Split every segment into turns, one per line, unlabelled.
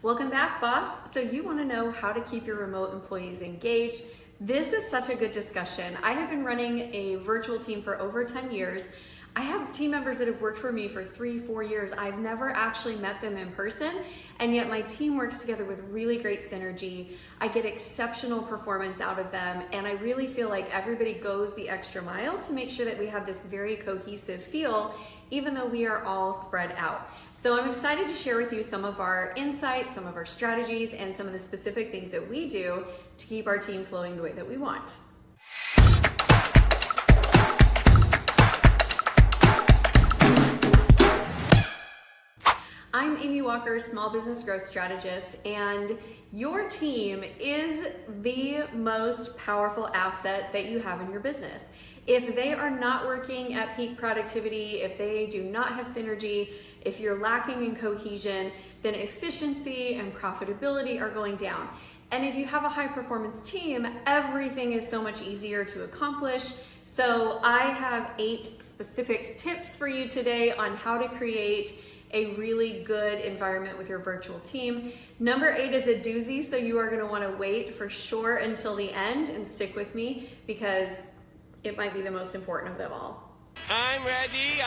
Welcome back, boss. So you want to know how to keep your remote employees engaged. This is such a good discussion. I have been running a virtual team for over 10 years. I have team members that have worked for me for 3-4 years. I've never actually met them in person, and yet my team works together with really great synergy. I get exceptional performance out of them, and I really feel like everybody goes the extra mile to make sure that we have this very cohesive feel, even though we are all spread out. So I'm excited to share with you some of our insights, some of our strategies, and some of the specific things that we do to keep our team flowing the way that we want. I'm Amy Walker, Small Business Growth Strategist, and your team is the most powerful asset that you have in your business. If they are not working at peak productivity, if they do not have synergy, if you're lacking in cohesion, then efficiency and profitability are going down. And if you have a high performance team, everything is so much easier to accomplish. So I have 8 specific tips for you today on how to create a really good environment with your virtual team. Number 8 is a doozy, so you are going to want to wait for sure until the end and stick with me because it might be the most important of them all.
I'm ready.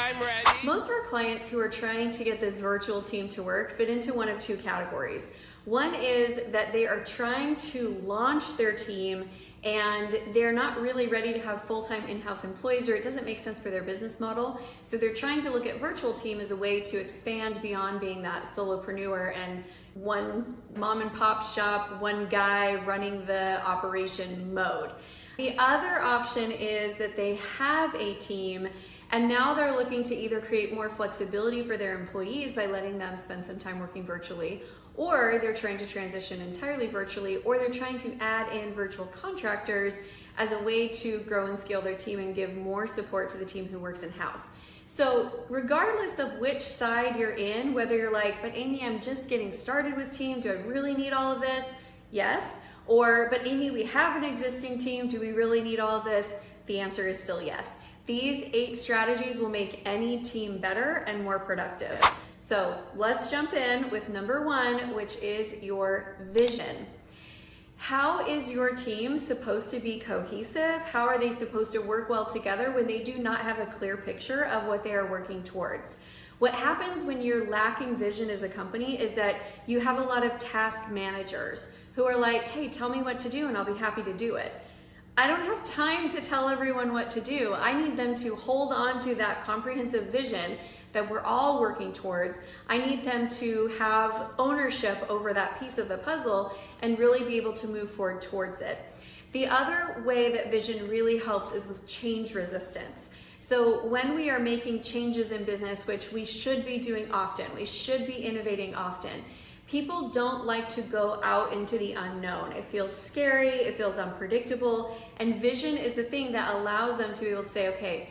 Most of our clients who are trying to get this virtual team to work fit into one of 2 categories. One is that they are trying to launch their team and they're not really ready to have full-time in-house employees, or it doesn't make sense for their business model. So they're trying to look at virtual team as a way to expand beyond being that solopreneur and one mom and pop shop, one guy running the operation mode. The other option is that they have a team and now they're looking to either create more flexibility for their employees by letting them spend some time working virtually, or they're trying to transition entirely virtually, or they're trying to add in virtual contractors as a way to grow and scale their team and give more support to the team who works in-house. So regardless of which side you're in, whether you're like, but Amy, I'm just getting started with team, do I really need all of this? Yes. Or, but Amy, we have an existing team, do we really need all of this? The answer is still yes. These 8 strategies will make any team better and more productive. So let's jump in with number 1, which is your vision. How is your team supposed to be cohesive? How are they supposed to work well together when they do not have a clear picture of what they are working towards? What happens when you're lacking vision as a company is that you have a lot of task managers who are like, hey, tell me what to do and I'll be happy to do it. I don't have time to tell everyone what to do. I need them to hold on to that comprehensive vision that we're all working towards. I need them to have ownership over that piece of the puzzle and really be able to move forward towards it. The other way that vision really helps is with change resistance. So when we are making changes in business, which we should be doing often, we should be innovating often, people don't like to go out into the unknown. It feels scary, it feels unpredictable, and vision is the thing that allows them to be able to say, okay,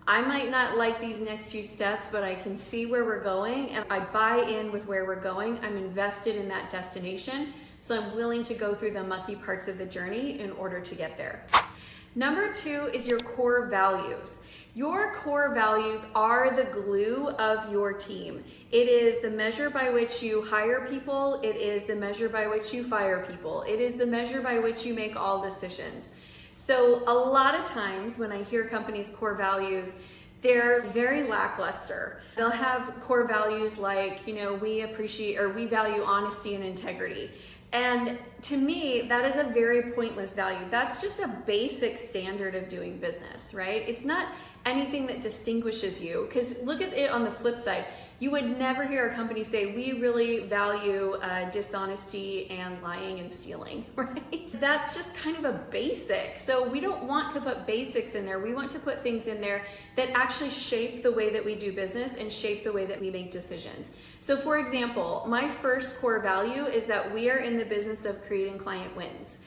I might not like these next few steps, but I can see where we're going and I buy in with where we're going. I'm invested in that destination, so I'm willing to go through the mucky parts of the journey in order to get there. Number 2 is your core values. Your core values are the glue of your team. It is the measure by which you hire people. It is the measure by which you fire people. It is the measure by which you make all decisions. So a lot of times when I hear companies' core values, they're very lackluster. They'll have core values like, we appreciate or we value honesty and integrity. And to me, that is a very pointless value. That's just a basic standard of doing business, right? It's not anything that distinguishes you, because look at it on the flip side. You would never hear a company say, we really value dishonesty and lying and stealing, right? That's just kind of a basic. So we don't want to put basics in there. We want to put things in there that actually shape the way that we do business and shape the way that we make decisions. So for example, my first core value is that we are in the business of creating client wins.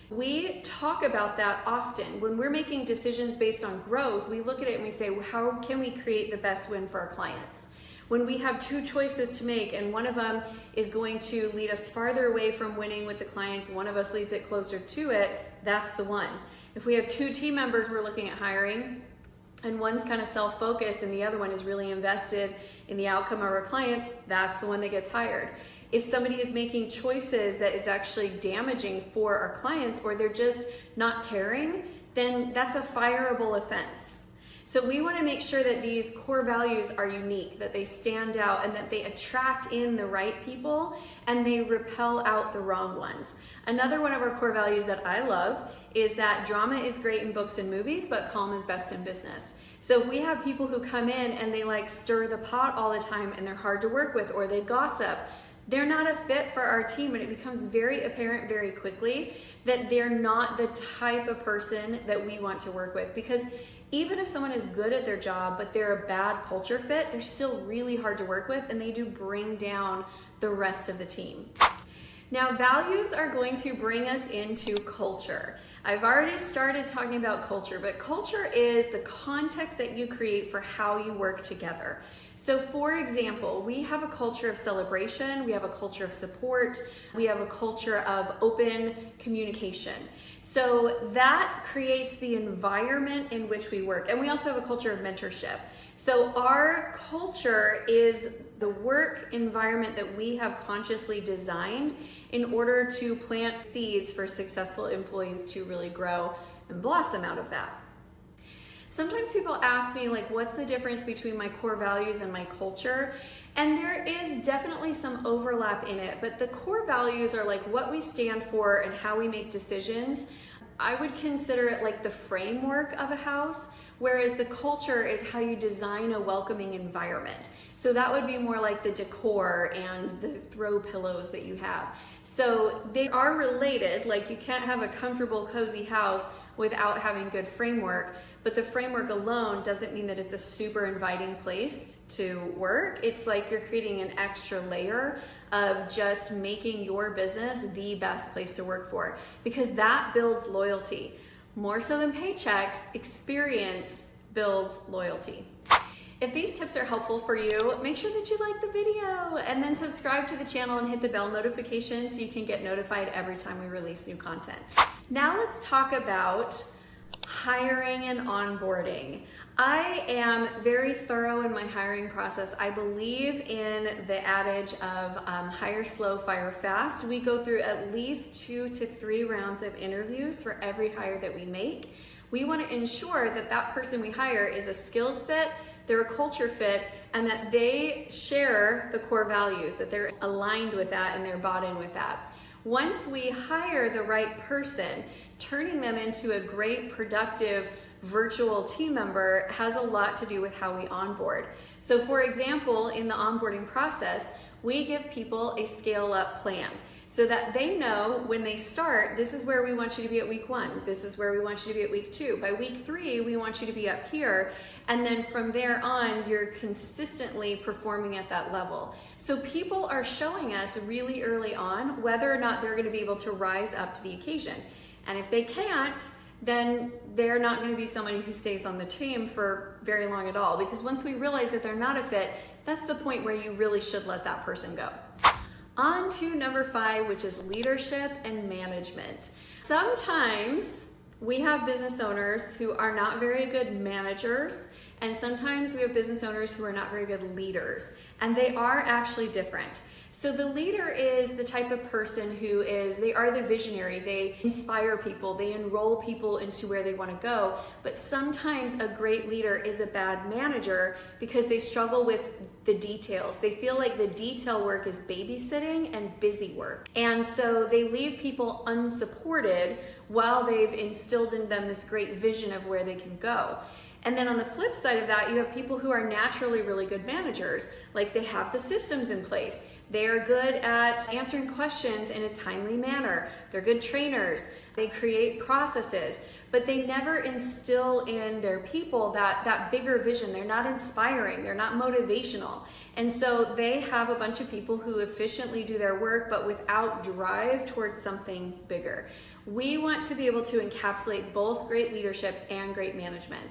We talk about that often. When we're making decisions based on growth, we look at it and we say, well, how can we create the best win for our clients? When we have 2 choices to make and one of them is going to lead us farther away from winning with the clients, one of us leads it closer to it, that's the one. If we have 2 team members we're looking at hiring and one's kind of self-focused and the other one is really invested in the outcome of our clients, that's the one that gets hired. If somebody is making choices that is actually damaging for our clients, or they're just not caring, then that's a fireable offense. So we want to make sure that these core values are unique, that they stand out, and that they attract in the right people and they repel out the wrong ones. Another one of our core values that I love is that drama is great in books and movies, but calm is best in business. So if we have people who come in and they like stir the pot all the time and they're hard to work with, or they gossip, they're not a fit for our team, and it becomes very apparent very quickly that they're not the type of person that we want to work with. Because even if someone is good at their job, but they're a bad culture fit, they're still really hard to work with, and they do bring down the rest of the team. Now, values are going to bring us into culture. I've already started talking about culture, but culture is the context that you create for how you work together. So for example, we have a culture of celebration, we have a culture of support, we have a culture of open communication. So that creates the environment in which we work. And we also have a culture of mentorship. So our culture is the work environment that we have consciously designed in order to plant seeds for successful employees to really grow and blossom out of that. Sometimes people ask me, like, what's the difference between my core values and my culture? And there is definitely some overlap in it, but the core values are like what we stand for and how we make decisions. I would consider it like the framework of a house, whereas the culture is how you design a welcoming environment. So that would be more like the decor and the throw pillows that you have. So they are related, like you can't have a comfortable, cozy house without having good framework, but the framework alone doesn't mean that it's a super inviting place to work. It's like you're creating an extra layer of just making your business the best place to work for, because that builds loyalty. More so than paychecks, experience builds loyalty. If these tips are helpful for you, make sure that you like the video and then subscribe to the channel and hit the bell notification so you can get notified every time we release new content. Now let's talk about hiring and onboarding. I am very thorough in my hiring process. I believe in the adage of hire slow, fire fast. We go through at least 2 to 3 rounds of interviews for every hire that we make. We want to ensure that that person we hire is a skills fit, they're a culture fit, and that they share the core values, that they're aligned with that and they're bought in with that. Once we hire the right person, turning them into a great, productive, virtual team member has a lot to do with how we onboard. So for example, in the onboarding process, we give people a scale up plan so that they know when they start, this is where we want you to be at week 1. This is where we want you to be at week 2. By week 3, we want you to be up here. And then from there on, you're consistently performing at that level. So people are showing us really early on whether or not they're going to be able to rise up to the occasion. And if they can't, then they're not going to be somebody who stays on the team for very long at all. Because once we realize that they're not a fit, that's the point where you really should let that person go. On to number 5, which is leadership and management. Sometimes we have business owners who are not very good managers, and sometimes we have business owners who are not very good leaders, and they are actually different. So the leader is the type of person who they are the visionary. They inspire people, they enroll people into where they want to go. But sometimes a great leader is a bad manager because they struggle with the details. They feel like the detail work is babysitting and busy work. And so they leave people unsupported while they've instilled in them this great vision of where they can go. And then on the flip side of that, you have people who are naturally really good managers. Like they have the systems in place. They are good at answering questions in a timely manner. They're good trainers. They create processes, but they never instill in their people that bigger vision. They're not inspiring. They're not motivational. And so they have a bunch of people who efficiently do their work, but without drive towards something bigger. We want to be able to encapsulate both great leadership and great management.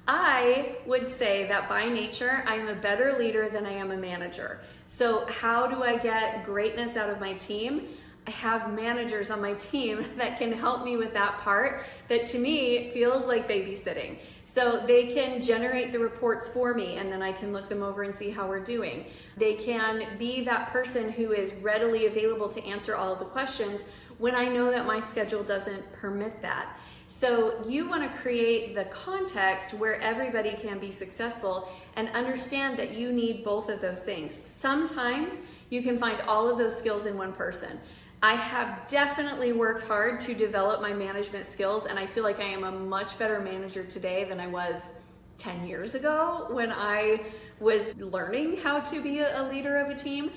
I would say that by nature, I am a better leader than I am a manager. So how do I get greatness out of my team? I have managers on my team that can help me with that part that to me feels like babysitting. So they can generate the reports for me and then I can look them over and see how we're doing. They can be that person who is readily available to answer all of the questions when I know that my schedule doesn't permit that. So you want to create the context where everybody can be successful and understand that you need both of those things. Sometimes you can find all of those skills in one person. I have definitely worked hard to develop my management skills, and I feel like I am a much better manager today than I was 10 years ago when I was learning how to be a leader of a team.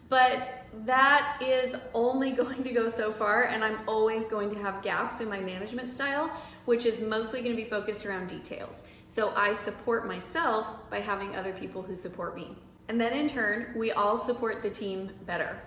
But that is only going to go so far, and I'm always going to have gaps in my management style, which is mostly going to be focused around details. So I support myself by having other people who support me. And then in turn, we all support the team better.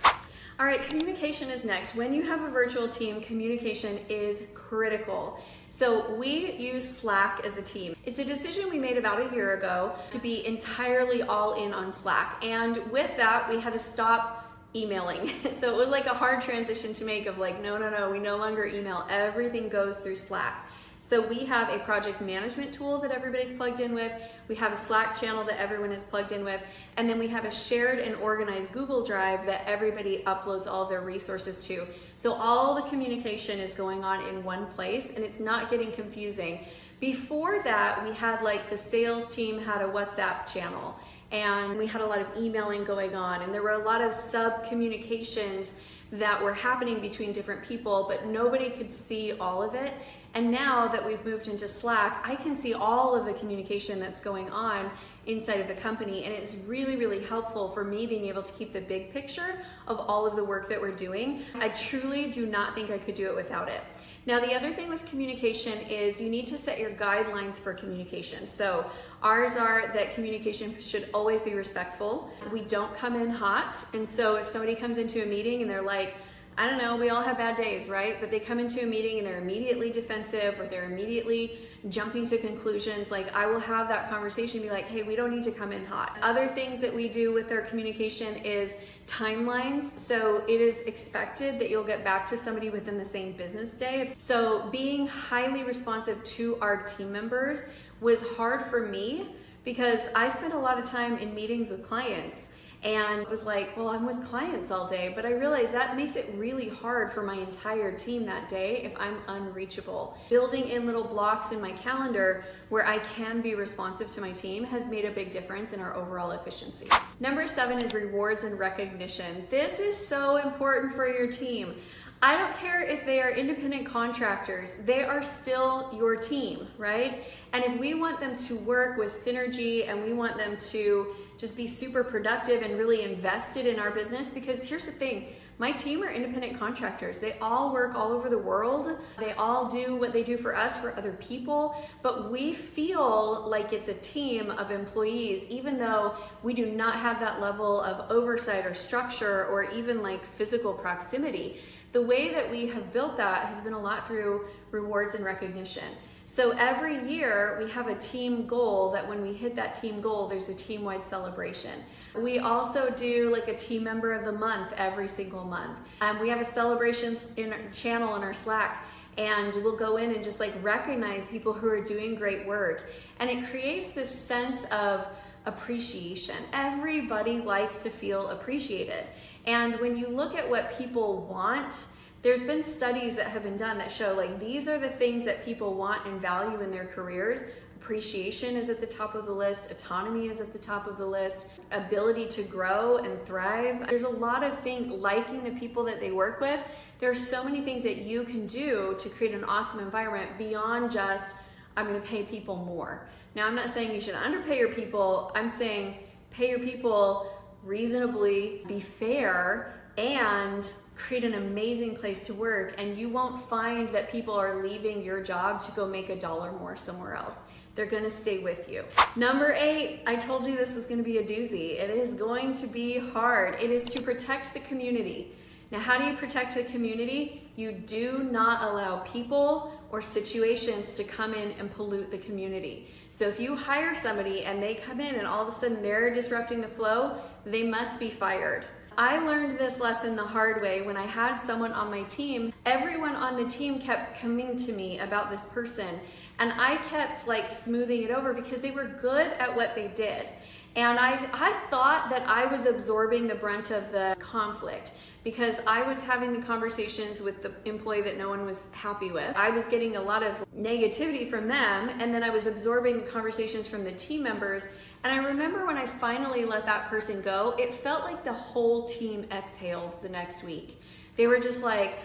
All right, communication is next. When you have a virtual team, communication is critical. So we use Slack as a team. It's a decision we made about a year ago to be entirely all in on Slack. And with that, we had to stop emailing. So it was like a hard transition to make of like, no, we no longer email. Everything goes through Slack. So we have a project management tool that everybody's plugged in with. We have a Slack channel that everyone is plugged in with. And then we have a shared and organized Google Drive that everybody uploads all their resources to. So all the communication is going on in one place and it's not getting confusing. Before that, we had like the sales team had a WhatsApp channel and we had a lot of emailing going on and there were a lot of sub communications that were happening between different people, but nobody could see all of it. And now that we've moved into Slack, I can see all of the communication that's going on inside of the company, and it's really, really helpful for me being able to keep the big picture of all of the work that we're doing. I truly do not think I could do it without it. Now, the other thing with communication is you need to set your guidelines for communication. So ours are that communication should always be respectful. We don't come in hot, and so if somebody comes into a meeting and they're like, I don't know, we all have bad days, right? But they come into a meeting and they're immediately defensive or they're immediately jumping to conclusions. Like I will have that conversation and be like, hey, we don't need to come in hot. Other things that we do with our communication is timelines. So it is expected that you'll get back to somebody within the same business day. So being highly responsive to our team members was hard for me because I spent a lot of time in meetings with clients. And it was like, well, I'm with clients all day, but I realized that makes it really hard for my entire team that day if I'm unreachable. Building in little blocks in my calendar where I can be responsive to my team has made a big difference in our overall efficiency. Number 7 is rewards and recognition. This is so important for your team. I don't care if they are independent contractors, they are still your team, right? And if we want them to work with synergy and we want them to just be super productive and really invested in our business, because here's the thing, my team are independent contractors. They all work all over the world. They all do what they do for us, for other people, but we feel like it's a team of employees, even though we do not have that level of oversight or structure or even like physical proximity. The way that we have built that has been a lot through rewards and recognition. So every year we have a team goal that when we hit that team goal, there's a team-wide celebration. We also do like a team member of the month every single month. We have a celebrations in our channel in our Slack, and we'll go in and just like recognize people who are doing great work. And it creates this sense of appreciation. Everybody likes to feel appreciated. And when you look at what people want, there's been studies that have been done that show like these are the things that people want and value in their careers. Appreciation is at the top of the list. Autonomy is at the top of the list. Ability to grow and thrive. There's a lot of things, liking the people that they work with. There are so many things that you can do to create an awesome environment beyond just, I'm going to pay people more. Now, I'm not saying you should underpay your people. I'm saying pay your people reasonably, be fair, and create an amazing place to work, and you won't find that people are leaving your job to go make $1 more somewhere else. They're gonna stay with you. Number 8, I told you this was gonna be a doozy. It is going to be hard. It is to protect the community. Now, how do you protect the community? You do not allow people or situations to come in and pollute the community. So if you hire somebody and they come in and all of a sudden they're disrupting the flow, they must be fired. I learned this lesson the hard way when I had someone on my team. Everyone on the team kept coming to me about this person, And I kept like smoothing it over because they were good at what they did. And I thought that I was absorbing the brunt of the conflict because I was having the conversations with the employee that no one was happy with. I was getting a lot of negativity from them, and then I was absorbing the conversations from the team members. And I remember when I finally let that person go, it felt like the whole team exhaled the next week. They were just like,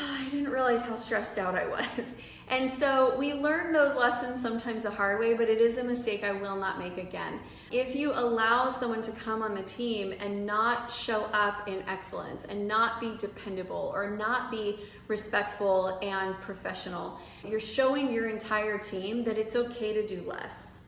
I didn't realize how stressed out I was. And so we learn those lessons sometimes the hard way, but it is a mistake I will not make again. If you allow someone to come on the team and not show up in excellence and not be dependable or not be respectful and professional, you're showing your entire team that it's okay to do less.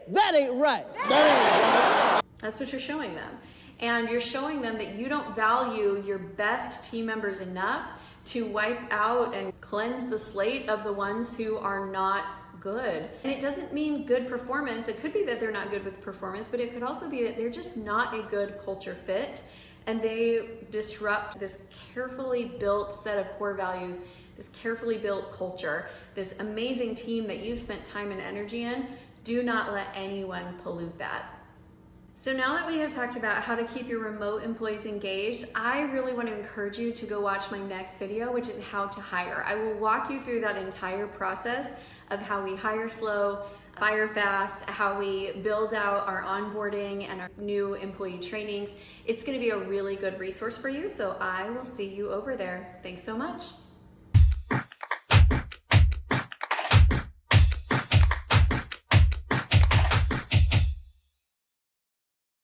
That ain't right. That ain't right.
That's what you're showing them. And you're showing them that you don't value your best team members enough to wipe out and cleanse the slate of the ones who are not good. And it doesn't mean good performance. It could be that they're not good with performance, but it could also be that they're just not a good culture fit and they disrupt this carefully built set of core values, this carefully built culture, this amazing team that you've spent time and energy in. Do not let anyone pollute that. So now that we have talked about how to keep your remote employees engaged, I really want to encourage you to go watch my next video, which is how to hire. I will walk you through that entire process of how we hire slow, fire fast, how we build out our onboarding and our new employee trainings. It's going to be a really good resource for you, so I will see you over there. Thanks so much.